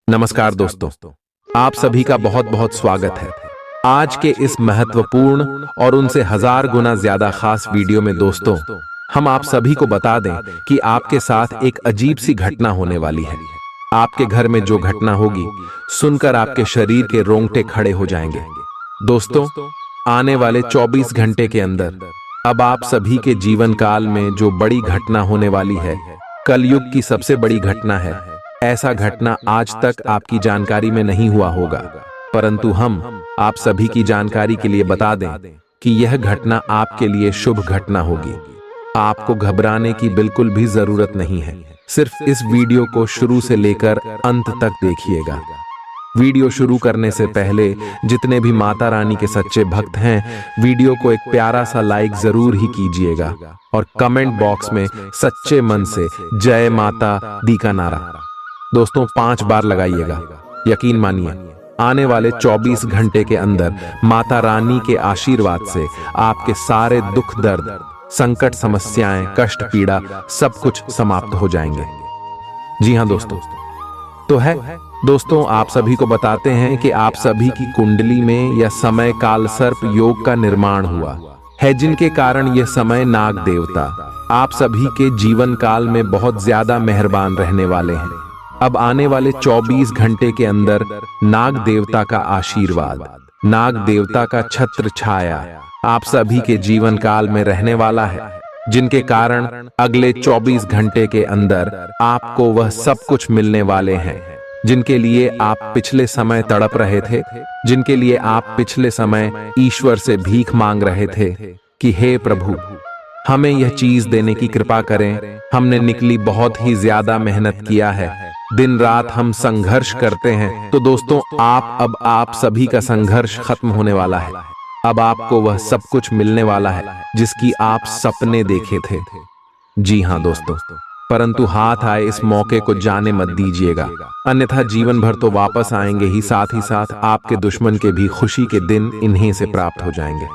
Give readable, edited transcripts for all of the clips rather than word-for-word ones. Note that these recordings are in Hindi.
नमस्कार दोस्तों, आप सभी का बहुत बहुत स्वागत है। आज के इस महत्वपूर्ण और उनसे हजार गुना ज्यादा खास वीडियो में दोस्तों, हम आप सभी को बता दें कि आपके साथ एक अजीब सी घटना होने वाली है। आपके घर में जो घटना होगी, सुनकर आपके शरीर के रोंगटे खड़े हो जाएंगे। दोस्तों, आने वाले 24 घंटे के अंदर अब आप सभी के जीवन काल में जो बड़ी घटना होने वाली है, कलयुग की सबसे बड़ी घटना है। ऐसा घटना आज तक आपकी जानकारी में नहीं हुआ होगा, परंतु हम आप सभी की जानकारी के लिए बता दें कि यह घटना आपके लिए शुभ घटना होगी। आपको घबराने की बिल्कुल भी जरूरत नहीं है। सिर्फ इस वीडियो को शुरू से लेकर अंत तक देखिएगा। वीडियो शुरू करने से पहले जितने भी माता रानी के सच्चे भक्त हैं, वीडियो को एक प्यारा सा लाइक जरूर ही कीजिएगा और कमेंट बॉक्स में सच्चे मन से जय माता दी का नारा दोस्तों 5 बार लगाइएगा। यकीन मानिए, आने वाले 24 घंटे के अंदर माता रानी के आशीर्वाद से आपके सारे दुख दर्द, संकट, समस्याएं, कष्ट, पीड़ा सब कुछ समाप्त हो जाएंगे। जी हां दोस्तों, तो है दोस्तों, आप सभी को बताते हैं कि आप सभी की कुंडली में यह समय काल सर्प योग का निर्माण हुआ है, जिनके कारण यह समय नाग देवता आप सभी के जीवन काल में बहुत ज्यादा मेहरबान रहने वाले हैं। अब आने वाले 24 घंटे के अंदर नाग देवता का आशीर्वाद, नाग देवता का छत्र छाया आप सभी के जीवन काल में रहने वाला है, जिनके कारण अगले 24 घंटे के अंदर आपको वह सब कुछ मिलने वाले हैं जिनके लिए आप पिछले समय तड़प रहे थे, जिनके लिए आप पिछले समय ईश्वर से भीख मांग रहे थे कि हे प्रभु, हमें यह चीज देने की कृपा करें। हमने निकली बहुत ही ज्यादा मेहनत किया है, दिन रात हम संघर्ष करते हैं। तो दोस्तों, आप सभी का संघर्ष खत्म होने वाला है। अब आपको वह सब कुछ मिलने वाला है जिसकी आप सपने देखे थे। जी हां दोस्तों, परंतु हाथ आए इस मौके को जाने मत दीजिएगा, अन्यथा जीवन भर तो वापस आएंगे ही, साथ आपके दुश्मन के भी खुशी के दिन इन्हीं से प्राप्त हो जाएंगे।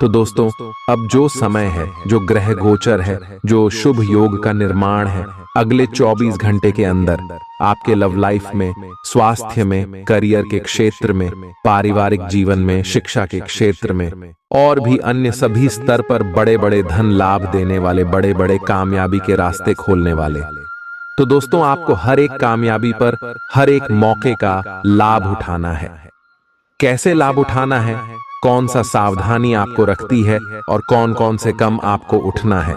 तो दोस्तों, अब जो समय है, जो ग्रह गोचर है, जो शुभ योग का निर्माण है, अगले 24 घंटे के अंदर आपके लव लाइफ में, स्वास्थ्य में, करियर के क्षेत्र में, पारिवारिक जीवन में, शिक्षा के क्षेत्र में और भी अन्य सभी स्तर पर बड़े बड़े धन लाभ देने वाले, बड़े बड़े कामयाबी के रास्ते खोलने वाले। तो दोस्तों, आपको हर एक कामयाबी पर, हर एक मौके का लाभ उठाना है। कैसे लाभ उठाना है, कौन सा सावधानी आपको रखती है और कौन कौन से कम आपको उठना है,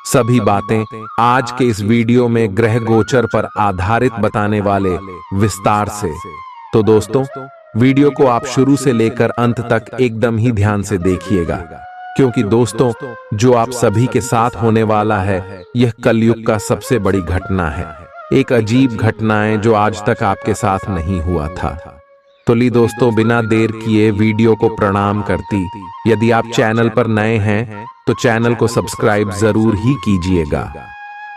सभी बातें आज के इस वीडियो में ग्रह गोचर पर आधारित बताने वाले विस्तार से। तो दोस्तों, वीडियो को आप शुरू से लेकर अंत तक एकदम ही ध्यान से देखिएगा, क्योंकि दोस्तों, जो आप सभी के साथ होने वाला है, यह कलयुग का सबसे बड़ी घटना है। एक अजीब घटनाएं जो आज तक आपके साथ नहीं हुआ था। तो ली दोस्तों, बिना देर किए वीडियो को प्रणाम करती, यदि आप चैनल पर नए हैं तो चैनल को सब्सक्राइब जरूर ही कीजिएगा।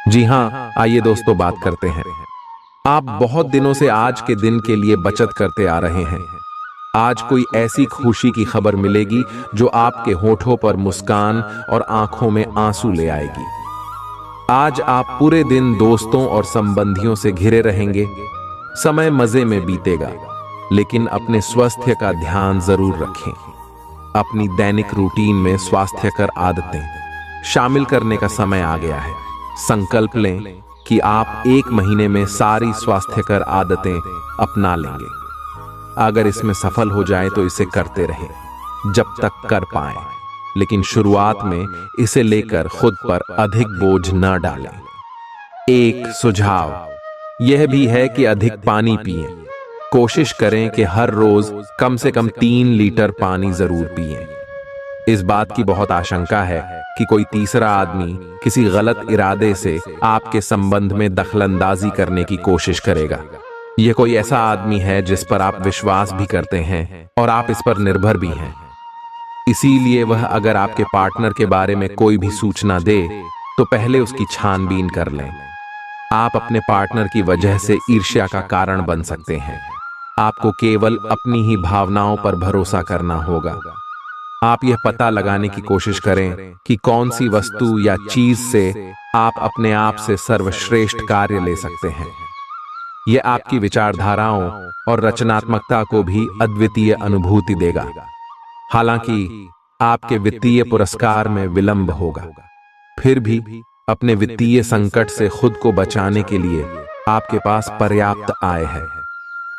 जी हां, आइए दोस्तों बात करते हैं। आप बहुत दिनों से आज के दिन के लिए बचत करते आ रहे हैं। आज कोई ऐसी खुशी की खबर मिलेगी जो आपके होठों पर मुस्कान और आंखों में आंसू ले आएगी। आज आप पूरे दिन दोस्तों और संबंधियों से घिरे रहेंगे। समय मजे में बीतेगा, लेकिन अपने स्वास्थ्य का ध्यान जरूर रखें। अपनी दैनिक रूटीन में स्वास्थ्यकर आदतें शामिल करने का समय आ गया है। संकल्प लें कि आप 1 महीने में सारी स्वास्थ्यकर आदतें अपना लेंगे। अगर इसमें सफल हो जाए तो इसे करते रहें जब तक कर पाएं, लेकिन शुरुआत में इसे लेकर खुद पर अधिक बोझ न डालें। एक सुझाव यह भी है कि अधिक पानी पिएं। कोशिश करें कि हर रोज कम से कम 3 लीटर पानी जरूर पिएं। इस बात की बहुत आशंका है कि कोई तीसरा आदमी किसी गलत इरादे से आपके संबंध में दखलंदाजी करने की कोशिश करेगा। यह कोई ऐसा आदमी है जिस पर आप विश्वास भी करते हैं और आप इस पर निर्भर भी हैं। इसीलिए वह अगर आपके पार्टनर के बारे में कोई भी सूचना दे तो पहले उसकी छानबीन कर लें। आप अपने पार्टनर की वजह से ईर्ष्या का कारण बन सकते हैं। आपको केवल अपनी ही भावनाओं पर भरोसा करना होगा। आप यह पता लगाने की कोशिश करें कि कौन सी वस्तु या चीज से आप अपने आप से सर्वश्रेष्ठ कार्य ले सकते हैं। ये आपकी विचारधाराओं और रचनात्मकता को भी अद्वितीय अनुभूति देगा। हालांकि आपके वित्तीय पुरस्कार में विलंब होगा, फिर भी अपने वित्तीय संकट से खुद को बचाने के लिए आपके पास पर्याप्त आय है।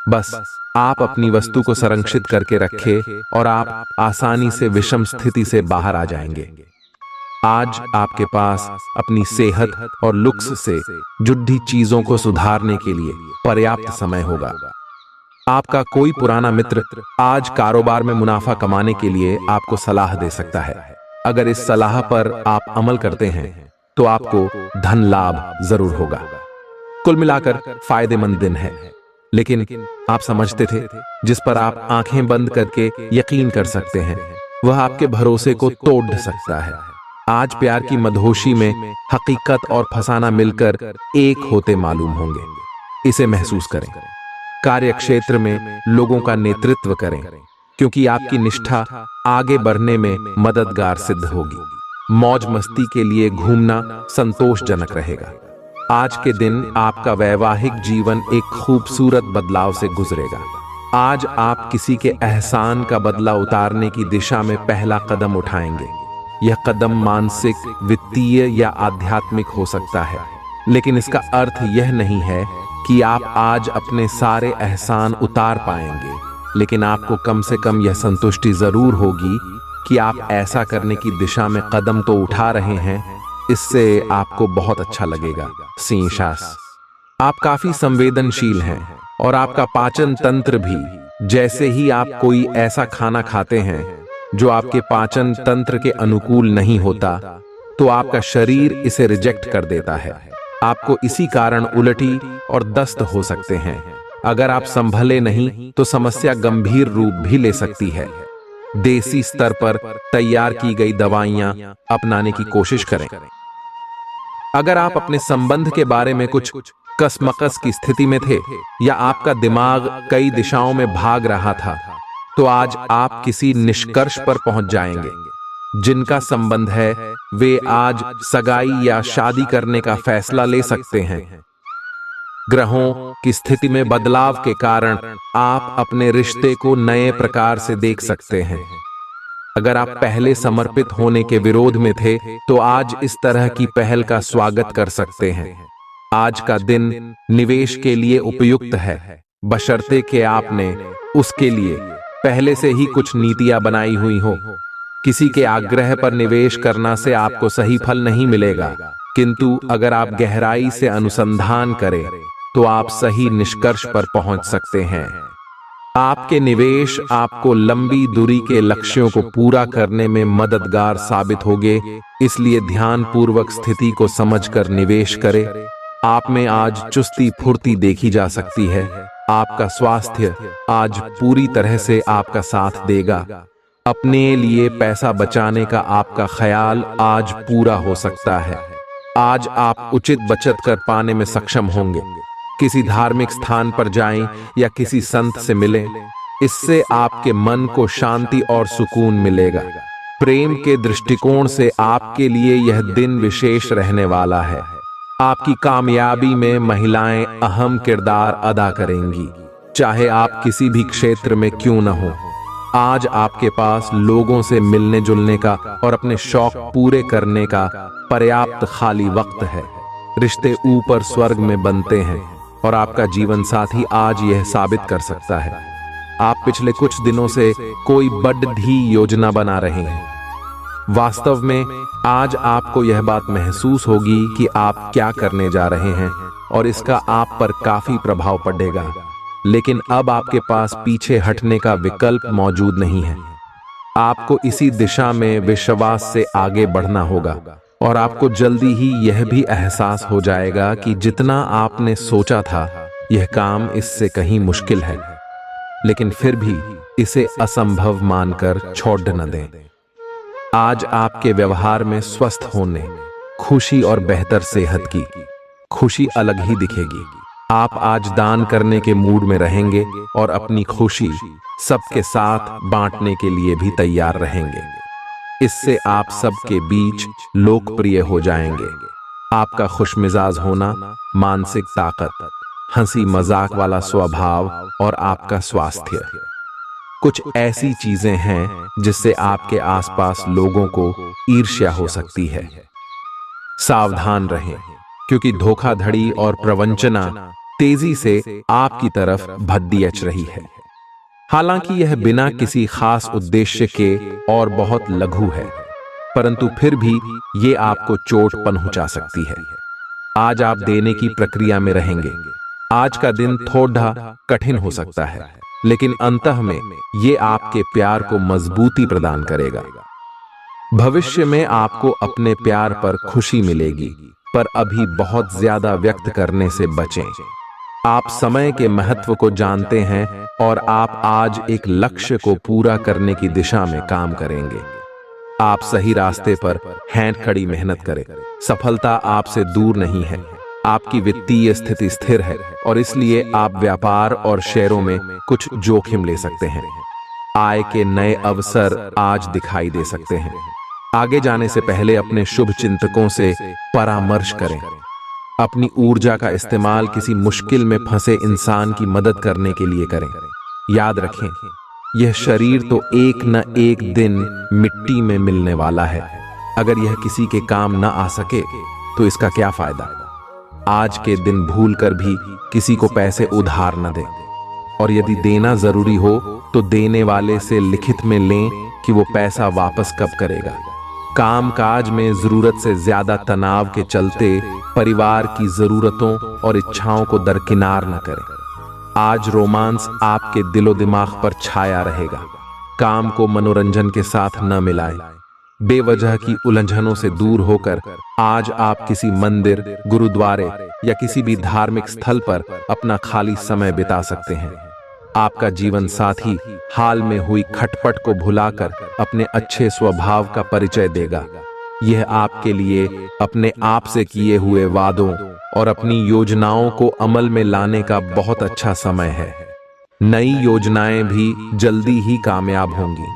बस आप अपनी वस्तु को संरक्षित करके रखें और आप आसानी से विषम स्थिति से बाहर आ जाएंगे। आज आपके पास अपनी सेहत और लुक्स से जुड़ी चीजों को सुधारने के लिए पर्याप्त समय होगा। आपका कोई पुराना मित्र आज कारोबार में मुनाफा कमाने के लिए आपको सलाह दे सकता है। अगर इस सलाह पर आप अमल करते हैं तो आपको धन लाभ जरूर होगा। कुल मिलाकर फायदेमंद दिन है, लेकिन आप समझते थे जिस पर आप आंखें बंद करके यकीन कर सकते हैं वह आपके भरोसे को तोड़ सकता है। आज प्यार की मदहोशी में हकीकत और फसाना मिलकर एक होते मालूम होंगे। इसे महसूस करें। कार्य क्षेत्र में लोगों का नेतृत्व करें, क्योंकि आपकी निष्ठा आगे बढ़ने में मददगार सिद्ध होगी। मौज मस्ती के लिए घूमना संतोषजनक रहेगा। आज के दिन आपका वैवाहिक जीवन एक खूबसूरत बदलाव से गुजरेगा। आज आप किसी के एहसान का बदला उतारने की दिशा में पहला कदम उठाएंगे। यह कदम मानसिक, वित्तीय या आध्यात्मिक हो सकता है, लेकिन इसका अर्थ यह नहीं है कि आप आज अपने सारे एहसान उतार पाएंगे, लेकिन आपको कम से कम यह संतुष्टि जरूर होगी कि आप ऐसा करने की दिशा में कदम तो उठा रहे हैं। इससे आपको बहुत अच्छा लगेगा। सिंह, आप काफी संवेदनशील हैं और आपका पाचन तंत्र भी। जैसे ही आप कोई ऐसा खाना खाते हैं जो आपके पाचन तंत्र के अनुकूल नहीं होता, तो आपका शरीर इसे रिजेक्ट कर देता है। आपको इसी कारण उल्टी और दस्त हो सकते हैं। अगर आप संभले नहीं तो समस्या गंभीर रूप भी ले सकती है। देसी स्तर पर तैयार की गई दवाइयां अपनाने की कोशिश करें। अगर आप अपने संबंध के बारे में कुछ कसमकस की स्थिति में थे या आपका दिमाग कई दिशाओं में भाग रहा था, तो आज आप किसी निष्कर्ष पर पहुंच जाएंगे। जिनका संबंध है वे आज सगाई या शादी करने का फैसला ले सकते हैं। ग्रहों की स्थिति में बदलाव के कारण आप अपने रिश्ते को नए प्रकार से देख सकते हैं। अगर आप पहले समर्पित होने के विरोध में थे तो आज इस तरह की पहल का स्वागत कर सकते हैं। आज का दिन निवेश के लिए उपयुक्त है, बशर्ते कि आपने उसके लिए पहले से ही कुछ नीतियां बनाई हुई हो। किसी के आग्रह पर निवेश करना से आपको सही फल नहीं मिलेगा, किंतु अगर आप गहराई से अनुसंधान करें तो आप सही निष्कर्ष पर पहुंच सकते हैं। आपके निवेश आपको लंबी दूरी के लक्ष्यों को पूरा करने में मददगार साबित होंगे, इसलिए ध्यानपूर्वक स्थिति को समझकर निवेश करें। आप में आज चुस्ती फुर्ती देखी जा सकती है। आपका स्वास्थ्य आज पूरी तरह से आपका साथ देगा। अपने लिए पैसा बचाने का आपका ख्याल आज पूरा हो सकता है। आज आप उचित बचत कर पाने में सक्षम होंगे। किसी धार्मिक स्थान पर जाएं या किसी संत से मिलें, इससे आपके मन को शांति और सुकून मिलेगा। प्रेम के दृष्टिकोण से आपके लिए यह दिन विशेष रहने वाला है। आपकी कामयाबी में महिलाएं अहम किरदार अदा करेंगी, चाहे आप किसी भी क्षेत्र में क्यों न हो। आज आपके पास लोगों से मिलने जुलने का और अपने शौक पूरे करने का पर्याप्त खाली वक्त है। रिश्ते ऊपर स्वर्ग में बनते हैं और आपका जीवन साथी आज यह साबित कर सकता है। आप पिछले कुछ दिनों से कोई बड़ी योजना बना रहे हैं। वास्तव में आज आपको यह बात महसूस होगी कि आप क्या करने जा रहे हैं और इसका आप पर काफी प्रभाव पड़ेगा, लेकिन अब आपके पास पीछे हटने का विकल्प मौजूद नहीं है। आपको इसी दिशा में विश्वास से आगे बढ़ना होगा और आपको जल्दी ही यह भी एहसास हो जाएगा कि जितना आपने सोचा था यह काम इससे कहीं मुश्किल है, लेकिन फिर भी इसे असंभव मानकर छोड़ न दें। आज आपके व्यवहार में स्वस्थ होने, खुशी और बेहतर सेहत की खुशी अलग ही दिखेगी। आप आज दान करने के मूड में रहेंगे और अपनी खुशी सबके साथ बांटने के लिए भी तैयार रहेंगे। इससे आप सबके बीच लोकप्रिय हो जाएंगे। आपका खुशमिजाज होना मानसिक ताकत, हंसी मजाक वाला स्वभाव और आपका स्वास्थ्य। कुछ ऐसी चीजें हैं जिससे आपके आसपास लोगों को ईर्ष्या हो सकती है। सावधान रहें, क्योंकि धोखाधड़ी और प्रवंचना तेजी से आपकी तरफ भद्दी अच रही है। हालांकि यह बिना किसी खास उद्देश्य के और बहुत लघु है, परंतु फिर भी ये आपको चोट पहुंचा सकती है। आज आप देने की प्रक्रिया में रहेंगे। आज का दिन थोड़ा कठिन हो सकता है, लेकिन अंतः में ये आपके प्यार को मजबूती प्रदान करेगा। भविष्य में आपको अपने प्यार पर खुशी मिलेगी, पर अभी बहुत ज्यादा व्यक्त करने से बचें। आप समय के महत्व को जानते हैं और आप आज एक लक्ष्य को पूरा करने की दिशा में काम करेंगे। आप सही रास्ते पर हैं, खड़ी मेहनत करें। सफलता आपसे दूर नहीं है। आपकी वित्तीय स्थिति स्थिर है और इसलिए आप व्यापार और शेयरों में कुछ जोखिम ले सकते हैं। आय के नए अवसर आज दिखाई दे सकते हैं। आगे जाने से पहले अपने शुभ चिंतकों से परामर्श करें। अपनी ऊर्जा का इस्तेमाल किसी मुश्किल में फंसे इंसान की मदद करने के लिए करें। याद रखें, यह शरीर तो एक न एक दिन मिट्टी में मिलने वाला है। अगर यह किसी के काम न आ सके तो इसका क्या फायदा। आज के दिन भूलकर भी किसी को पैसे उधार न दें, और यदि देना जरूरी हो तो देने वाले से लिखित में लें कि वो पैसा वापस कब करेगा। कामकाज में जरूरत से ज्यादा तनाव के चलते परिवार की जरूरतों और इच्छाओं को दरकिनार न करें। आज रोमांस आपके दिलो दिमाग पर छाया रहेगा। काम को मनोरंजन के साथ न मिलाएं। बेवजह की उलझनों से दूर होकर आज आप किसी मंदिर, गुरुद्वारे या किसी भी धार्मिक स्थल पर अपना खाली समय बिता सकते हैं। आपका जीवन साथी हाल में हुई खटपट को भुलाकर अपने अच्छे स्वभाव का परिचय देगा। यह आपके लिए अपने आप से किए हुए वादों और अपनी योजनाओं को अमल में लाने का बहुत अच्छा समय है। नई योजनाएं भी जल्दी ही कामयाब होंगी।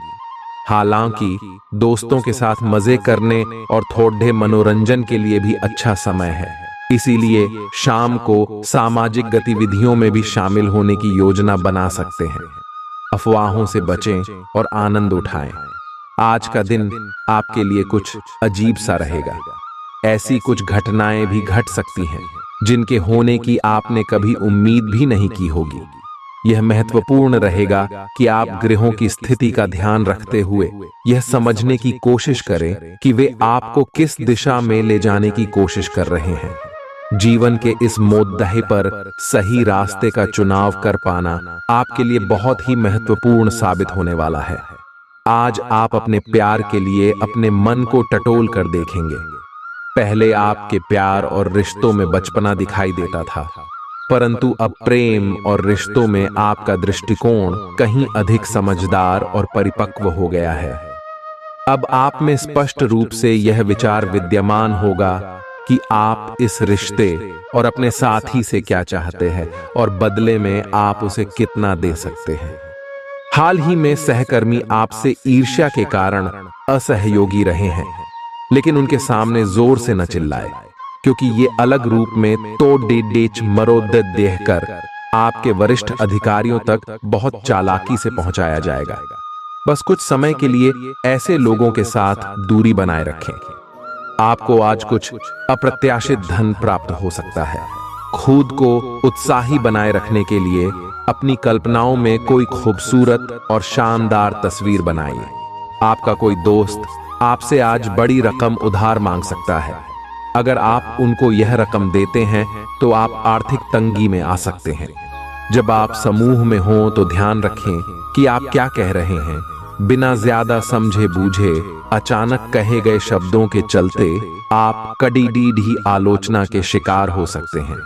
हालांकि दोस्तों के साथ मजे करने और थोड़े मनोरंजन के लिए भी अच्छा समय है। इसीलिए शाम को सामाजिक गतिविधियों में भी शामिल होने की योजना बना सकते हैं। अफवाहों से बचें और आनंद उठाएं। आज का दिन आपके लिए कुछ अजीब सा रहेगा। ऐसी कुछ घटनाएं भी घट सकती हैं जिनके होने की आपने कभी उम्मीद भी नहीं की होगी। यह महत्वपूर्ण रहेगा कि आप ग्रहों की स्थिति का ध्यान रखते हुए यह समझने की कोशिश करें कि वे आपको किस दिशा में ले जाने की कोशिश कर रहे हैं। जीवन के इस मोद्दे पर सही रास्ते का चुनाव कर पाना आपके लिए बहुत ही महत्वपूर्ण साबित होने वाला है। आज आप अपने प्यार के लिए अपने मन को टटोल कर देखेंगे। पहले आपके प्यार और रिश्तों में बचपना दिखाई देता था, परंतु अब प्रेम और रिश्तों में आपका दृष्टिकोण कहीं अधिक समझदार और परिपक्व हो गया है। अब आप में स्पष्ट रूप से यह विचार विद्यमान होगा कि आप इस रिश्ते और अपने साथी से क्या चाहते हैं और बदले में आप उसे कितना दे सकते हैं। हाल ही में सहकर्मी आपसे ईर्ष्या के कारण असहयोगी रहे हैं, लेकिन उनके सामने जोर से न चिल्लाए, क्योंकि ये अलग रूप में तो डेच मरोद देकर आपके वरिष्ठ अधिकारियों तक बहुत चालाकी से पहुंचाया जाएगा। बस कुछ समय के लिए ऐसे लोगों के साथ दूरी बनाए रखें। आपको आज कुछ अप्रत्याशित धन प्राप्त हो सकता है। खुद को उत्साही बनाए रखने के लिए अपनी कल्पनाओं में कोई खूबसूरत और शानदार तस्वीर बनाइए। आपका कोई दोस्त आपसे आज बड़ी रकम उधार मांग सकता है। अगर आप उनको यह रकम देते हैं तो आप आर्थिक तंगी में आ सकते हैं। जब आप समूह में हों तो ध्यान रखें कि आप क्या कह रहे हैं। बिना ज्यादा समझे बूझे अचानक कहे गए शब्दों के चलते आप कड़ी आलोचना के शिकार हो सकते हैं।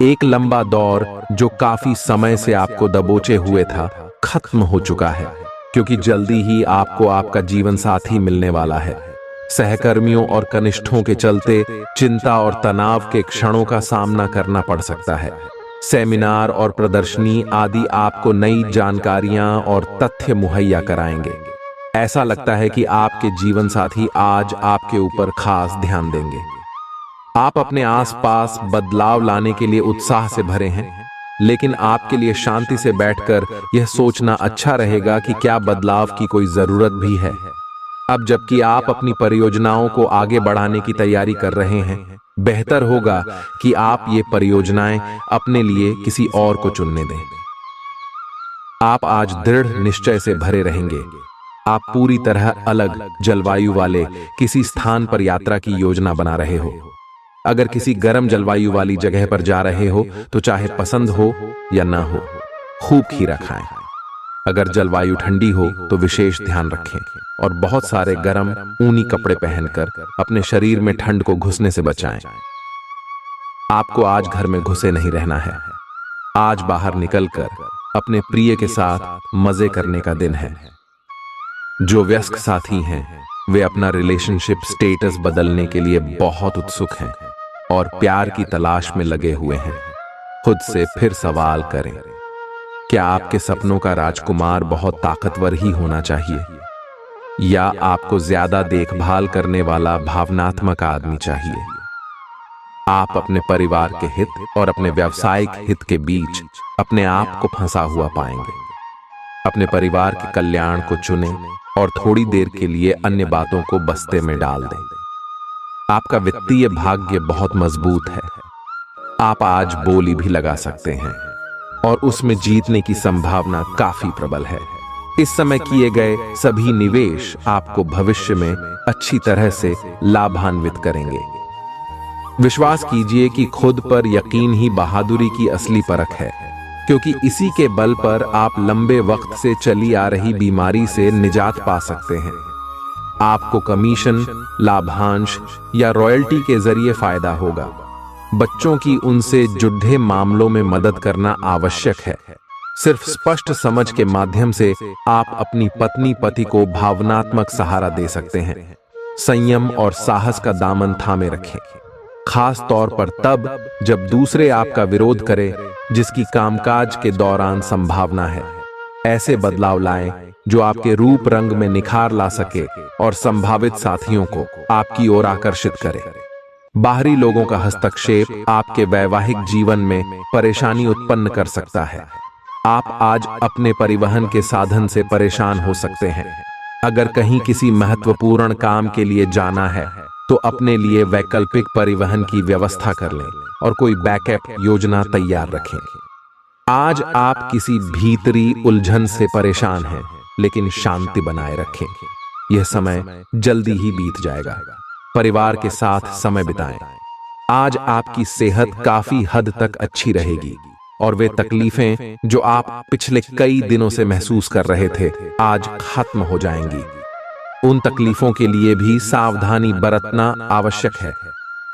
एक लंबा दौर जो काफी समय से आपको दबोचे हुए था, खत्म हो चुका है, क्योंकि जल्दी ही आपको आपका जीवन साथी मिलने वाला है। सहकर्मियों और कनिष्ठों के चलते चिंता और तनाव के क्षणों का सामना करना पड़ सकता है। सेमिनार और प्रदर्शनी आदि आपको नई जानकारियां और तथ्य मुहैया कराएंगे। ऐसा लगता है कि आपके जीवन साथी आज आपके ऊपर खास ध्यान देंगे। आप अपने आसपास बदलाव लाने के लिए उत्साह से भरे हैं, लेकिन आपके लिए शांति से बैठकर यह सोचना अच्छा रहेगा कि क्या बदलाव की कोई जरूरत भी है। अब जबकि आप अपनी परियोजनाओं को आगे बढ़ाने की तैयारी कर रहे हैं, बेहतर होगा कि आप ये परियोजनाएं अपने लिए किसी और को चुनने दें। आप आज दृढ़ निश्चय से भरे रहेंगे। आप पूरी तरह अलग जलवायु वाले किसी स्थान पर यात्रा की योजना बना रहे हो। अगर किसी गर्म जलवायु वाली जगह पर जा रहे हो तो चाहे पसंद हो या ना हो, खूब खीरा खाएं। अगर जलवायु ठंडी हो तो विशेष ध्यान रखें और बहुत सारे गर्म ऊनी कपड़े पहनकर अपने शरीर में ठंड को घुसने से बचाएं। आपको आज घर में घुसे नहीं रहना है। आज बाहर निकलकर अपने प्रिय के साथ मजे करने का दिन है। जो वयस्क साथी हैं, वे अपना रिलेशनशिप स्टेटस बदलने के लिए बहुत उत्सुक हैं और प्यार की तलाश में लगे हुए हैं। खुद से फिर सवाल करें, क्या आपके सपनों का राजकुमार बहुत ताकतवर ही होना चाहिए या आपको ज्यादा देखभाल करने वाला भावनात्मक आदमी चाहिए? आप अपने परिवार के हित और अपने व्यावसायिक हित के बीच अपने आप को फंसा हुआ पाएंगे। अपने परिवार के कल्याण को चुनें और थोड़ी देर के लिए अन्य बातों को बस्ते में डाल दें। आपका वित्तीय भाग्य बहुत मजबूत है। आप आज बोली भी लगा सकते हैं और उसमें जीतने की संभावना काफी प्रबल है। इस समय किए गए सभी निवेश आपको भविष्य में अच्छी तरह से लाभान्वित करेंगे। विश्वास कीजिए कि खुद पर यकीन ही बहादुरी की असली परख है, क्योंकि इसी के बल पर आप लंबे वक्त से चली आ रही बीमारी से निजात पा सकते हैं। आपको कमीशन, लाभांश या रॉयल्टी के जरिए फायदा होगा। बच्चों की उनसे जुड़े मामलों में मदद करना आवश्यक है। सिर्फ स्पष्ट समझ के माध्यम से आप अपनी पत्नी पति को भावनात्मक सहारा दे सकते हैं। संयम और साहस का दामन थामे रखें, खास तौर पर तब जब दूसरे आपका विरोध करें, जिसकी कामकाज के दौरान संभावना है। ऐसे बदलाव लाएं जो आपके रूप रंग में निखार ला सके और संभावित साथियों को आपकी ओर आकर्षित करे। बाहरी लोगों का हस्तक्षेप आपके वैवाहिक जीवन में परेशानी उत्पन्न कर सकता है। आप आज अपने परिवहन के साधन से परेशान हो सकते हैं। अगर कहीं किसी महत्वपूर्ण काम के लिए जाना है तो अपने लिए वैकल्पिक परिवहन की व्यवस्था कर लें और कोई बैकअप योजना तैयार रखें। आज आप किसी भीतरी उलझन से परेशान हैं, लेकिन शांति बनाए रखें। यह समय जल्दी ही बीत जाएगा। परिवार के साथ समय बिताएं। आज आपकी सेहत काफी हद तक अच्छी रहेगी और वे तकलीफें जो आप पिछले कई दिनों से महसूस कर रहे थे, आज खत्म हो जाएंगी। उन तकलीफों के लिए भी सावधानी बरतना आवश्यक है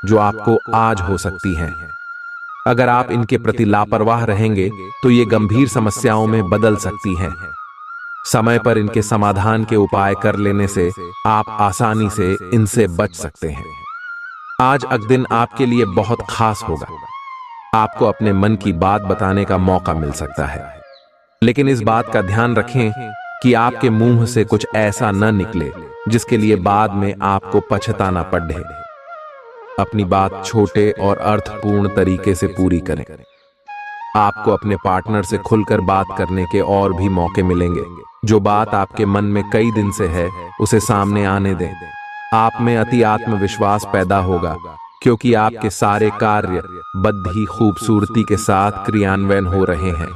जो आपको आज हो सकती हैं। अगर आप इनके प्रति लापरवाह रहेंगे तो ये गंभीर समस्याओं में बदल सकती हैं। समय पर इनके समाधान के उपाय कर लेने से आप आसानी से इनसे बच सकते हैं। आज का दिन आपके लिए बहुत खास होगा। आपको अपने मन की बात बताने का मौका मिल सकता है, लेकिन इस बात का ध्यान रखें कि आपके मुंह से कुछ ऐसा न निकले जिसके लिए बाद में आपको पछताना पड़े। अपनी बात छोटे और अर्थपूर्ण तरीके से पूरी करें। आपको अपने पार्टनर से खुलकर बात करने के और भी मौके मिलेंगे। जो बात आपके मन में कई दिन से है, उसे सामने आने दें। आप में अति आत्मविश्वास पैदा होगा, क्योंकि आपके सारे कार्य बड़ी खूबसूरती के साथ क्रियान्वयन हो रहे हैं।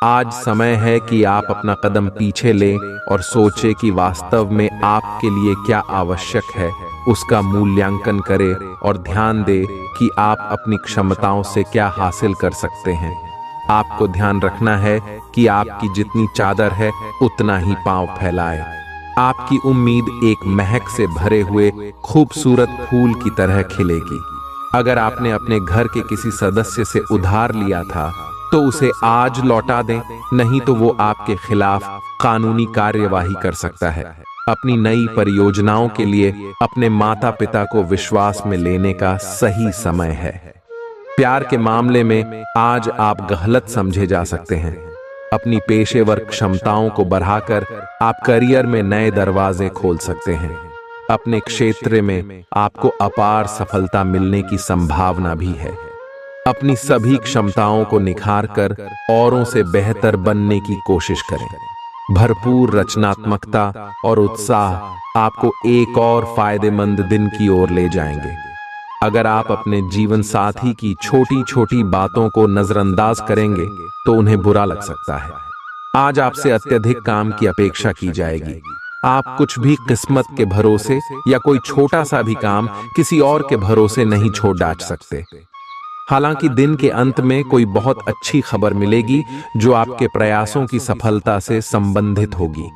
आज समय है कि आप अपना कदम पीछे लें और सोचें कि वास्तव में आपके लिए क्या आवश्यक है, उसका मूल्यांकन करें और ध्यान दें कि आप अपनी क्षमताओं से क्या हासिल कर सकते हैं। आपको ध्यान रखना है कि आपकी जितनी चादर है उतना ही पांव फैलाए। आपकी उम्मीद एक महक से भरे हुए खूबसूरत फूल की तरह खिलेगी। अगर आपने अपने घर के किसी सदस्य से उधार लिया था तो उसे आज लौटा दें, नहीं तो वो आपके खिलाफ कानूनी कार्यवाही कर सकता है। अपनी नई परियोजनाओं के लिए अपने माता पिता को विश्वास में लेने का सही समय है। प्यार के मामले में आज आप गलत समझे जा सकते हैं। अपनी पेशेवर क्षमताओं को बढ़ाकर आप करियर में नए दरवाजे खोल सकते हैं। अपने क्षेत्र में आपको अपार सफलता मिलने की संभावना भी है। अपनी सभी क्षमताओं को निखार कर औरों से बेहतर बनने की कोशिश करें। भरपूर रचनात्मकता और उत्साह आपको एक और फायदेमंद दिन की ओर ले जाएंगे। अगर आप अपने जीवन साथी की छोटी छोटी बातों को नजरअंदाज करेंगे तो उन्हें बुरा लग सकता है। आज आपसे अत्यधिक काम की अपेक्षा की जाएगी। आप कुछ भी किस्मत के भरोसे या कोई छोटा सा भी काम किसी और के भरोसे नहीं छोड़ डाल सकते। हालांकि दिन के अंत में कोई बहुत अच्छी खबर मिलेगी जो आपके प्रयासों की सफलता से संबंधित होगी।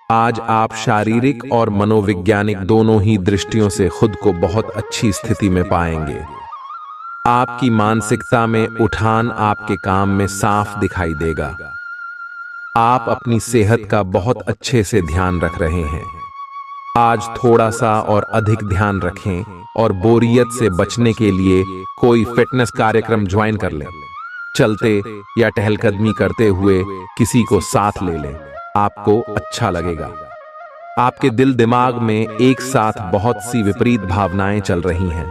आज आप शारीरिक और मनोवैज्ञानिक दोनों ही दृष्टियों से खुद को बहुत अच्छी स्थिति में पाएंगे। आपकी मानसिकता में उठान आपके काम में साफ दिखाई देगा। आप अपनी सेहत का बहुत अच्छे से ध्यान रख रहे हैं। आज थोड़ा सा और अधिक ध्यान रखें और बोरियत से बचने के लिए कोई फिटनेस कार्यक्रम ज्वाइन कर लें। चलते या टहलकदमी करते हुए किसी को साथ ले लें, आपको अच्छा लगेगा। आपके दिल दिमाग में एक साथ बहुत सी विपरीत भावनाएं चल रही हैं।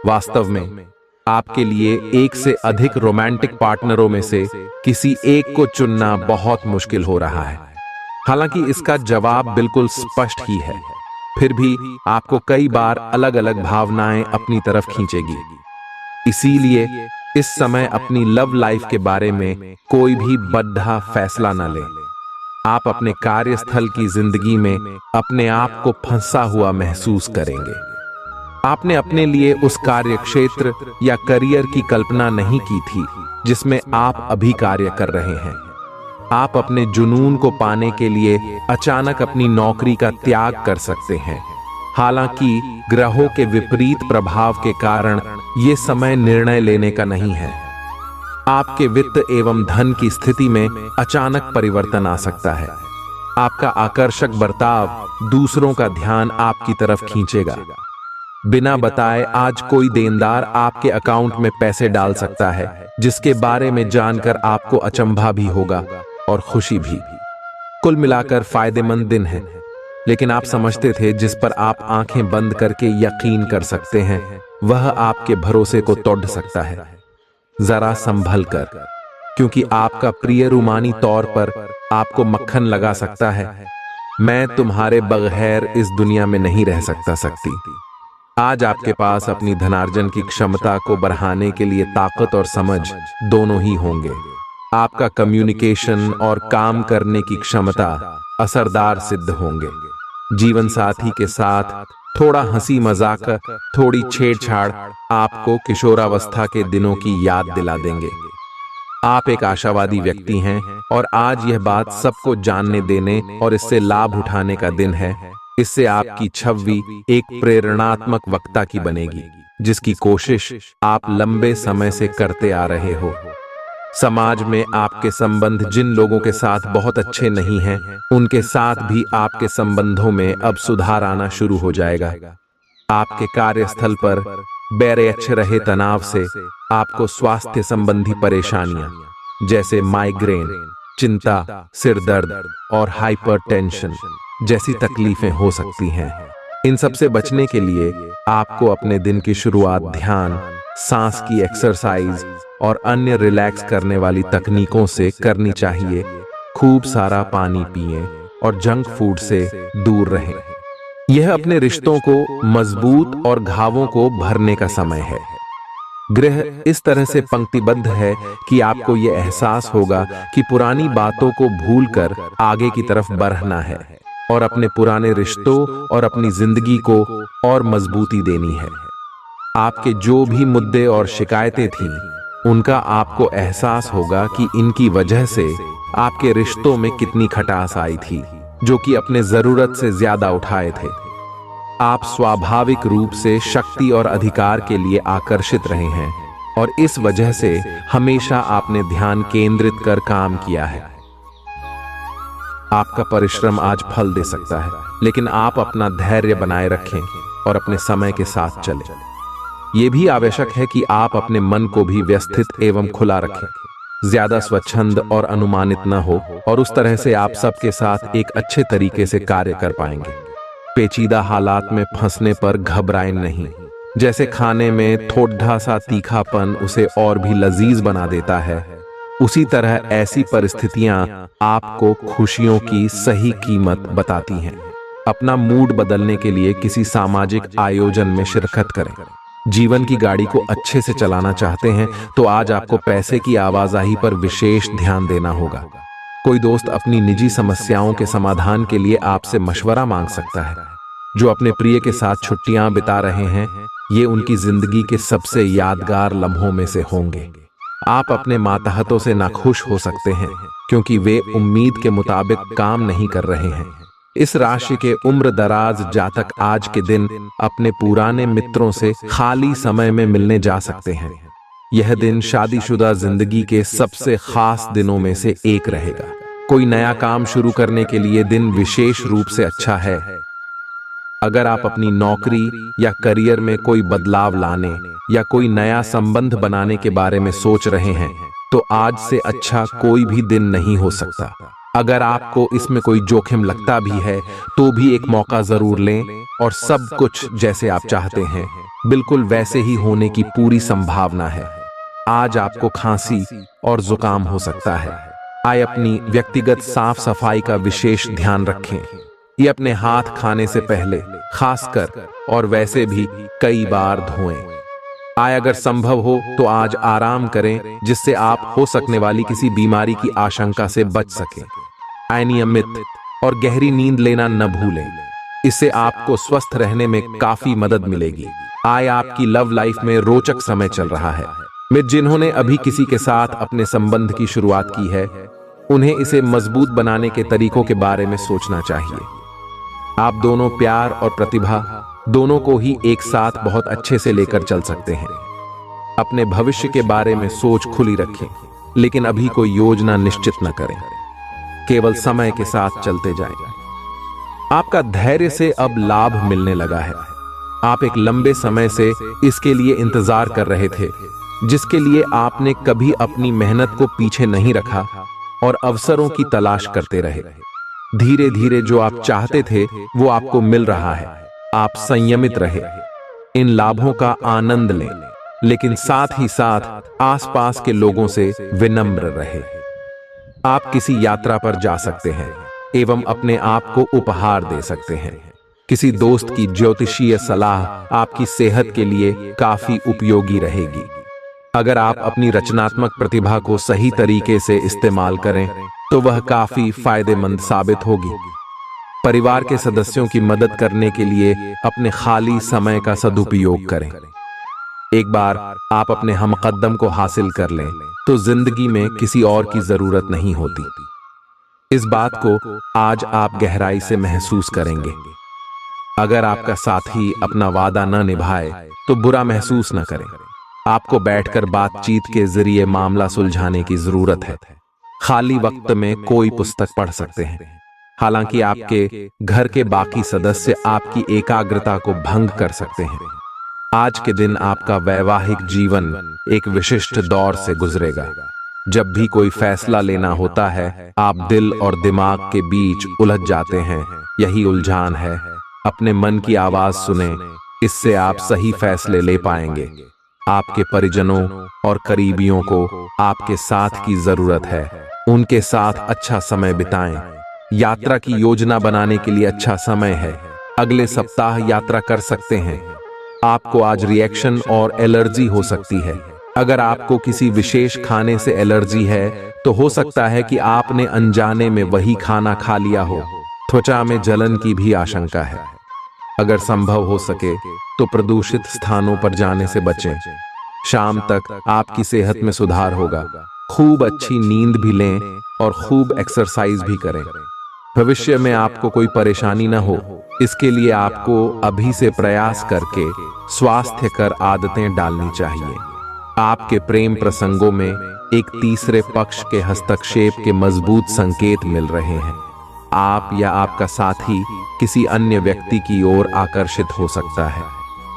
वास्तव में आपके लिए एक से अधिक रोमांटिक पार्टनरों में से किसी एक को चुनना बहुत मुश्किल हो रहा है। हालांकि इसका जवाब बिल्कुल स्पष्ट ही है, फिर भी आपको कई बार अलग अलग भावनाएं अपनी तरफ खींचेगी। इसीलिए इस समय अपनी लव लाइफ के बारे में कोई भी बद्धा फैसला न लें। आप अपने कार्यस्थल की जिंदगी में अपने आप को फंसा हुआ महसूस करेंगे। आपने अपने लिए उस कार्य क्षेत्र या करियर की कल्पना नहीं की थी जिसमें आप अभी कार्य कर रहे हैं। आप अपने जुनून को पाने के लिए अचानक अपनी नौकरी का त्याग कर सकते हैं। हालांकि ग्रहों के विपरीत प्रभाव के कारण ये समय निर्णय लेने का नहीं है। आपके वित्त एवं धन की स्थिति में अचानक परिवर्तन आ सकता है। आपका आकर्षक बर्ताव दूसरों का ध्यान आपकी तरफ खींचेगा। बिना बताए आज कोई देनदार आपके अकाउंट में पैसे डाल सकता है, जिसके बारे में जानकर आपको अचंभा भी होगा और खुशी भी। कुल मिलाकर फायदेमंद दिन है, लेकिन आप समझते थे जिस पर आप आंखें बंद करके यकीन कर सकते हैं वह आपके भरोसे को तोड़ सकता है। जरा संभल कर, क्योंकि आपका प्रिय रूमानी तौर पर आपको मक्खन लगा सकता है। मैं तुम्हारे बगैर इस दुनिया में नहीं रह सकती। आज आपके पास अपनी धनार्जन की क्षमता को बढ़ाने के लिए ताकत और समझ दोनों ही होंगे। आपका कम्युनिकेशन और काम करने की क्षमता असरदार सिद्ध होंगे। जीवन साथी के साथ थोड़ा हंसी मजाक, थोड़ी छेड़छाड़ आपको किशोरावस्था के दिनों की याद दिला देंगे। आप एक आशावादी व्यक्ति हैं और आज यह बात सबको जानने देने और इससे लाभ उठाने का दिन है। इससे आपकी छवि एक प्रेरणात्मक वक्ता की बनेगी, जिसकी कोशिश आप लंबे समय से करते आ रहे हो। समाज में आपके संबंध जिन लोगों के साथ बहुत अच्छे नहीं हैं, उनके साथ भी आपके संबंधों में अब सुधार आना शुरू हो जाएगा। आपके कार्यस्थल पर बैरेच रहे तनाव से आपको स्वास्थ्य संबंधी परेशानियां जैसे माइग्रेन, चिंता, सिर दर्द और हाइपरटेंशन जैसी तकलीफें हो सकती हैं। इन सब से बचने के लिए आपको अपने दिन की शुरुआत ध्यान, सांस की एक्सरसाइज और अन्य रिलैक्स करने वाली तकनीकों से करनी चाहिए। खूब सारा पानी पिएं और जंक फूड से दूर रहें। यह अपने रिश्तों को मजबूत और घावों को भरने का समय है। ग्रह इस तरह से पंक्तिबद्ध है कि आपको यह एहसास होगा कि पुरानी बातों को भूलकर आगे की तरफ बढ़ना है और अपने पुराने रिश्तों और अपनी जिंदगी को और मजबूती देनी है। आपके जो भी मुद्दे और शिकायतें थीं, उनका आपको एहसास होगा कि इनकी वजह से आपके रिश्तों में कितनी खटास आई थी, जो कि अपने जरूरत से ज्यादा उठाए थे। आप स्वाभाविक रूप से शक्ति और अधिकार के लिए आकर्षित रहे हैं और इस वजह से हमेशा आपने ध्यान केंद्रित कर काम किया है। आपका परिश्रम आज फल दे सकता है, लेकिन आप अपना धैर्य बनाए रखें और अपने समय के साथ चलें। यह भी आवश्यक है कि आप अपने मन को भी व्यवस्थित एवं खुला रखें। ज्यादा स्वच्छंद और अनुमानित न हो और उस तरह से आप सबके साथ एक अच्छे तरीके से कार्य कर पाएंगे। पेचीदा हालात में फंसने पर घबराएं नहीं। जैसे खाने में थोड़ा सा तीखापन उसे और भी लजीज बना देता है, उसी तरह ऐसी परिस्थितियां आपको खुशियों की सही कीमत बताती हैं। अपना मूड बदलने के लिए किसी सामाजिक आयोजन में शिरकत करें। जीवन की गाड़ी को अच्छे से चलाना चाहते हैं तो आज आपको पैसे की आवाजाही पर विशेष ध्यान देना होगा। कोई दोस्त अपनी निजी समस्याओं के समाधान के लिए आपसे मशवरा मांग सकता है। जो अपने प्रिय के साथ छुट्टियां बिता रहे हैं, ये उनकी जिंदगी के सबसे यादगार लम्हों में से होंगे। आप अपने मातहतों से नाखुश हो सकते हैं क्योंकि वे उम्मीद के मुताबिक काम नहीं कर रहे हैं। इस राशि के उम्र दराज जातक आज के दिन अपने पुराने मित्रों से खाली समय में मिलने जा सकते हैं। यह दिन शादीशुदा जिंदगी के सबसे खास दिनों में से एक रहेगा। कोई नया काम शुरू करने के लिए दिन विशेष रूप से अच्छा है। अगर आप अपनी नौकरी या करियर में कोई बदलाव लाने या कोई नया संबंध बनाने के बारे में सोच रहे हैं तो आज से अच्छा कोई भी दिन नहीं हो सकता। अगर आपको इसमें कोई जोखिम लगता भी है तो भी एक मौका जरूर लें और सब कुछ जैसे आप चाहते हैं बिल्कुल वैसे ही होने की पूरी संभावना है। आज आपको खांसी और जुकाम हो सकता है। आइए अपनी व्यक्तिगत साफ सफाई का विशेष ध्यान रखें। ये अपने हाथ खाने से पहले खासकर और वैसे भी कई बार धोएं। आय अगर संभव हो तो आज आराम करें जिससे आप हो सकने वाली किसी बीमारी की आशंका से बच सकें। आय नियमित और गहरी नींद लेना न भूलें, इससे आपको स्वस्थ रहने में काफी मदद मिलेगी। आय आपकी लव लाइफ में रोचक समय चल रहा है। मित्र जिन्होंने अभी किसी के साथ अपने संबंध की शुरुआत की है उन्हें इसे मजबूत बनाने के तरीकों के बारे में सोचना चाहिए। आप दोनों प्यार और प्रतिभा दोनों को ही एक साथ बहुत अच्छे से लेकर चल सकते हैं। अपने भविष्य के बारे में सोच खुली रखें, लेकिन अभी कोई योजना निश्चित न करें। केवल समय के साथ चलते जाएं। आपका धैर्य से अब लाभ मिलने लगा है। आप एक लंबे समय से इसके लिए इंतजार कर रहे थे, जिसके लिए आपने कभी अपनी मेहनत को पीछे नहीं रखा और अवसरों की तलाश करते रहे। धीरे धीरे जो आप चाहते थे वो आपको मिल रहा है। आप संयमित रहे, इन लाभों का आनंद लें, लेकिन साथ ही साथ आसपास के लोगों से विनम्र रहे। आप किसी यात्रा पर जा सकते हैं एवं अपने आप को उपहार दे सकते हैं। किसी दोस्त की ज्योतिषीय सलाह आपकी सेहत के लिए काफी उपयोगी रहेगी। अगर आप अपनी रचनात्मक प्रतिभा को सही तरीके से इस्तेमाल करें तो वह काफी फायदेमंद साबित होगी। परिवार के सदस्यों की मदद करने के लिए अपने खाली समय का सदुपयोग करें। एक बार आप अपने हमकदम को हासिल कर लें तो जिंदगी में किसी और की जरूरत नहीं होती। इस बात को आज आप गहराई से महसूस करेंगे। अगर आपका साथी अपना वादा न निभाए तो बुरा महसूस न करें। आपको बैठकर बातचीत के जरिए मामला सुलझाने की जरूरत है। खाली वक्त में कोई पुस्तक पढ़ सकते हैं। हालांकि आपके घर के बाकी सदस्य आपकी एकाग्रता को भंग कर सकते हैं। आज के दिन आपका वैवाहिक जीवन एक विशिष्ट दौर से गुजरेगा। जब भी कोई फैसला लेना होता है आप दिल और दिमाग के बीच उलझ जाते हैं। यही उलझान है। अपने मन की आवाज सुने, इससे आप सही फैसले ले पाएंगे। आपके परिजनों और करीबियों को आपके साथ की जरूरत है। उनके साथ अच्छा समय बिताएं। यात्रा की योजना बनाने के लिए अच्छा समय है। अगले सप्ताह यात्रा कर सकते हैं। आपको आज रिएक्शन और एलर्जी हो सकती है। अगर आपको किसी विशेष खाने से एलर्जी है तो हो सकता है कि आपने अनजाने में वही खाना खा लिया हो। त्वचा में जलन की भी आशंका है। अगर संभव हो सके तो प्रदूषित स्थानों पर जाने से बचें। शाम तक आपकी सेहत में सुधार होगा। खूब अच्छी नींद भी लें और खूब एक्सरसाइज भी करें। भविष्य में आपको कोई परेशानी न हो, इसके लिए आपको अभी से प्रयास करके स्वास्थ्यकर आदतें डालनी चाहिए। आपके प्रेम प्रसंगों में एक तीसरे पक्ष के हस्तक्षेप के मजबूत संकेत मिल रहे हैं। आप या आपका साथी किसी अन्य व्यक्ति की ओर आकर्षित हो सकता है।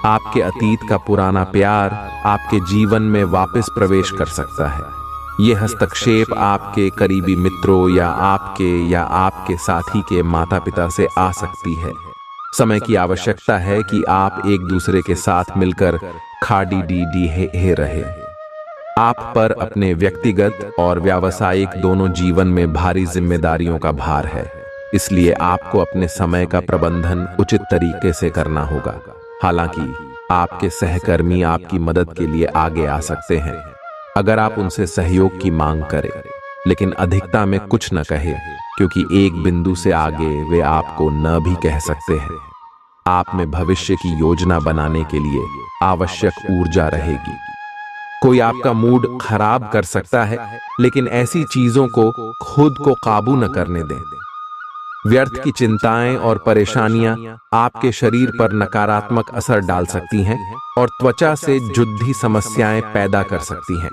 आपके अतीत का पुराना प्यार आपके जीवन में वापस प्रवेश कर सकता है। ये हस्तक्षेप आपके करीबी मित्रों या आपके साथी के माता पिता से आ सकती है। समय की आवश्यकता है कि आप एक दूसरे के साथ मिलकर खाड़ी डी डी हे रहे। आप पर अपने व्यक्तिगत और व्यावसायिक दोनों जीवन में भारी जिम्मेदारियों का भार है, इसलिए आपको अपने समय का प्रबंधन उचित तरीके से करना होगा। हालांकि आपके सहकर्मी आपकी मदद के लिए आगे आ सकते हैं अगर आप उनसे सहयोग की मांग करें, लेकिन अधिकता में कुछ न कहे, क्योंकि एक बिंदु से आगे वे आपको न भी कह सकते हैं। आप में भविष्य की योजना बनाने के लिए आवश्यक ऊर्जा रहेगी। कोई आपका मूड खराब कर सकता है, लेकिन ऐसी चीजों को खुद को काबू न करने दें। व्यर्थ की चिंताएं और परेशानियां आपके शरीर पर नकारात्मक असर डाल सकती हैं और त्वचा से जुद्धी समस्याएं पैदा कर सकती हैं।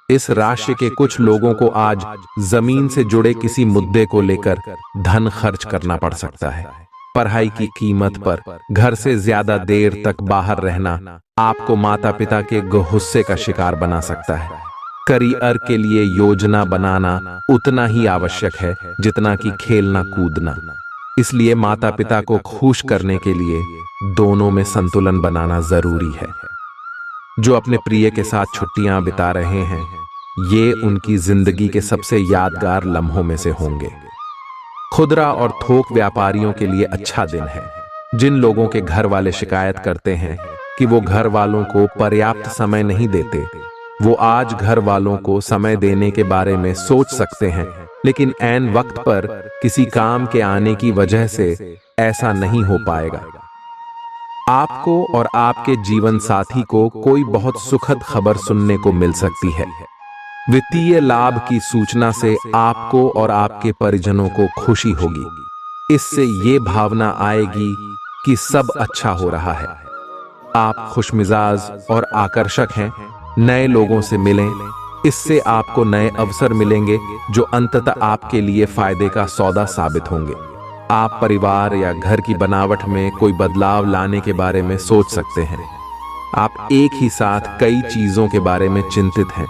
इस राशि के कुछ लोगों को आज जमीन से जुड़े किसी मुद्दे को लेकर धन खर्च करना पड़ सकता है। पढ़ाई की कीमत पर घर से ज्यादा देर तक बाहर रहना आपको माता पिता के गुस्से का शिकार बना सकता है। करियर के लिए योजना बनाना उतना ही आवश्यक है जितना कि खेलना कूदना। इसलिए माता पिता को खुश करने के लिए दोनों में संतुलन बनाना जरूरी है। जो अपने प्रिय के साथ छुट्टियां बिता रहे हैं, ये उनकी जिंदगी के सबसे यादगार लम्हों में से होंगे। खुदरा और थोक व्यापारियों के लिए अच्छा दिन है। जिन लोगों के घर वाले शिकायत करते हैं कि वो घर वालों को पर्याप्त समय नहीं देते, वो आज घर वालों को समय देने के बारे में सोच सकते हैं, लेकिन ऐन वक्त पर किसी काम के आने की वजह से ऐसा नहीं हो पाएगा। आपको और आपके जीवन साथी को कोई बहुत सुखद खबर सुनने को मिल सकती है। वित्तीय लाभ की सूचना से आपको और आपके परिजनों को खुशी होगी। इससे ये भावना आएगी कि सब अच्छा हो रहा है। आप खुशमिजाज और आकर्षक हैं। नए लोगों से मिलें, इससे आपको नए अवसर मिलेंगे जो अंततः आपके लिए फायदे का सौदा साबित होंगे। आप परिवार या घर की बनावट में कोई बदलाव लाने के बारे में सोच सकते हैं। आप एक ही साथ कई चीजों के बारे में चिंतित हैं,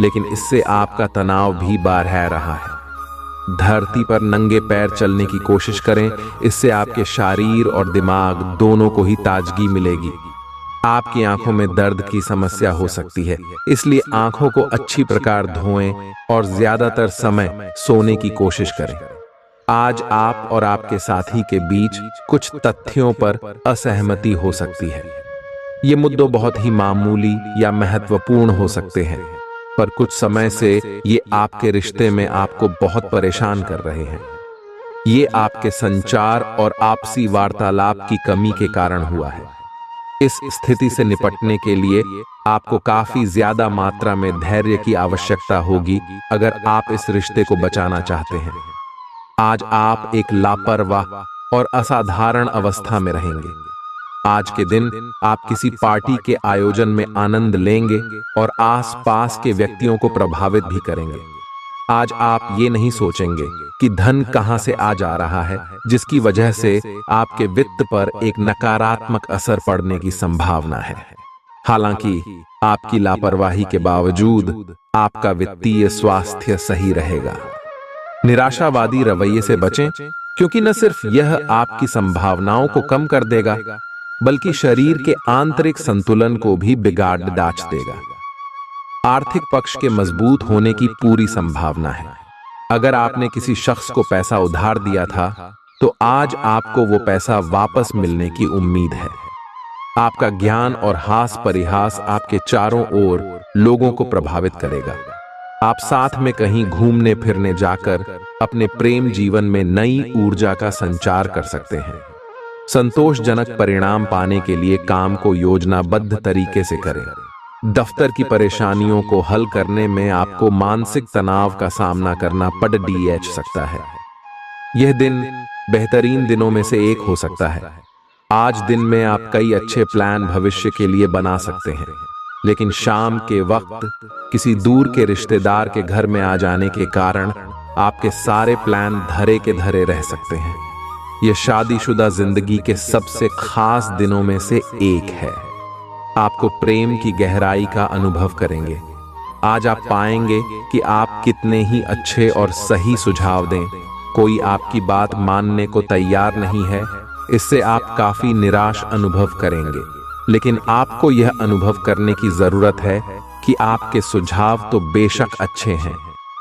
लेकिन इससे आपका तनाव भी बढ़ रहा है। धरती पर नंगे पैर चलने की कोशिश करें, इससे आपके शरीर और दिमाग दोनों को ही ताजगी मिलेगी। आपकी आंखों में दर्द की समस्या हो सकती है, इसलिए आंखों को अच्छी प्रकार धोएं और ज्यादातर समय सोने की कोशिश करें। आज आप और आपके साथी के बीच कुछ तथ्यों पर असहमति हो सकती है। ये मुद्दे बहुत ही मामूली या महत्वपूर्ण हो सकते हैं, पर कुछ समय से ये आपके रिश्ते में आपको बहुत परेशान कर रहे हैं। ये आपके संचार और आपसी वार्तालाप की कमी के कारण हुआ है। इस स्थिति से निपटने के लिए आपको काफी ज्यादा मात्रा में धैर्य की आवश्यकता होगी अगर आप इस रिश्ते को बचाना चाहते हैं। आज आप एक लापरवाह और असाधारण अवस्था में रहेंगे। आज के दिन आप किसी पार्टी के आयोजन में आनंद लेंगे और आसपास के व्यक्तियों को प्रभावित भी करेंगे। आज आप ये नहीं सोचेंगे कि धन कहां से आ जा रहा है, जिसकी वजह से आपके वित्त पर एक नकारात्मक असर पड़ने की संभावना है। हालांकि आपकी लापरवाही के बावजूद आपका वित्तीय स्वास्थ्य सही रहेगा। निराशावादी रवैये से बचें, क्योंकि न सिर्फ यह आपकी संभावनाओं को कम कर देगा, बल्कि शरीर के आंतरिक संतुलन को भी बिगाड़ डाच देगा। आर्थिक पक्ष के मजबूत होने की पूरी संभावना है। अगर आपने किसी शख्स को पैसा उधार दिया था, तो आज आपको वो पैसा वापस मिलने की उम्मीद है। आपका ज्ञान और हास परिहास आपके चारों ओर लोगों को प्रभावित करेगा। आप साथ में कहीं घूमने फिरने जाकर अपने प्रेम जीवन में नई ऊर्जा का संचार कर सकते हैं। संतोषजनक परिणाम पाने के लिए काम को योजनाबद्ध तरीके से करें। दफ्तर की परेशानियों को हल करने में आपको मानसिक तनाव का सामना करना पड़ सकता है। यह दिन बेहतरीन दिनों में से एक हो सकता है। आज दिन में आप कई अच्छे प्लान भविष्य के लिए बना सकते हैं, लेकिन शाम के वक्त किसी दूर के रिश्तेदार के घर में आ जाने के कारण आपके सारे प्लान धरे के धरे रह सकते हैं। यह शादीशुदा जिंदगी के सबसे खास दिनों में से एक है। आपको प्रेम की गहराई का अनुभव करेंगे। आज आप पाएंगे कि आप कितने ही अच्छे और सही सुझाव दें, कोई आपकी बात मानने को तैयार नहीं है। इससे आप काफी निराश अनुभव करेंगे। लेकिन आपको यह अनुभव करने की जरूरत है कि आपके सुझाव तो बेशक अच्छे हैं,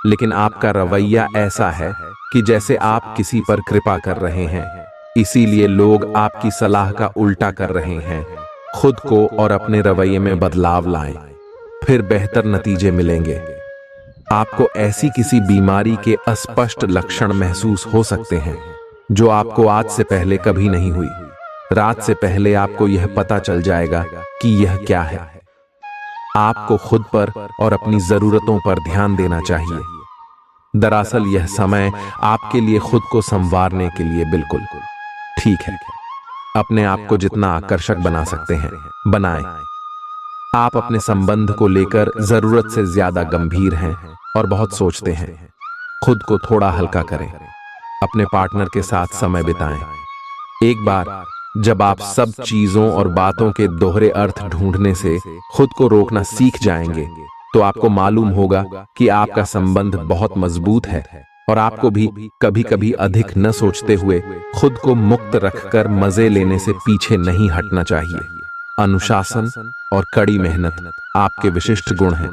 लेकिन आपका रवैया ऐसा है कि जैसे आप किसी पर कृपा कर रहे हैं, इसीलिए लोग आपकी सलाह का उल्टा कर रहे हैं। खुद को और अपने रवैये में बदलाव लाएं, फिर बेहतर नतीजे मिलेंगे। आपको ऐसी किसी बीमारी के अस्पष्ट लक्षण महसूस हो सकते हैं जो आपको आज से पहले कभी नहीं हुई। रात से पहले आपको यह पता चल जाएगा कि यह क्या है। आपको खुद पर और अपनी जरूरतों पर ध्यान देना चाहिए। दरअसल यह समय आपके लिए खुद को संवारने के लिए बिल्कुल ठीक है। अपने आप को जितना आकर्षक बना सकते हैं बनाएं। आप अपने संबंध को लेकर जरूरत से ज्यादा गंभीर हैं और बहुत सोचते हैं। खुद को थोड़ा हल्का करें। अपने पार्टनर के साथ समय बिताएं। एक बार जब आप सब चीजों और बातों के दोहरे अर्थ ढूंढने से खुद को रोकना सीख जाएंगे, तो आपको मालूम होगा कि आपका संबंध बहुत मजबूत है और आपको भी कभी कभी अधिक न सोचते हुए खुद को मुक्त रखकर मजे लेने से पीछे नहीं हटना चाहिए। अनुशासन और कड़ी मेहनत आपके विशिष्ट गुण हैं।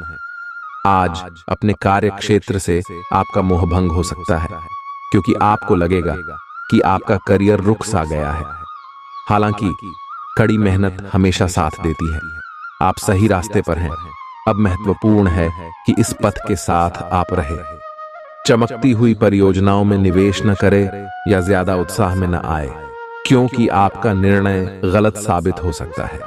आज अपने कार्य क्षेत्र से आपका मोहभंग हो सकता है, क्योंकि आपको लगेगा कि आपका करियर रुक सा गया है। हालांकि कड़ी मेहनत हमेशा साथ देती है। आप सही रास्ते पर हैं। अब महत्वपूर्ण है कि इस पथ के साथ आप रहें। चमकती हुई परियोजनाओं में निवेश न करें या ज्यादा उत्साह में न आए, क्योंकि आपका निर्णय गलत साबित हो सकता है।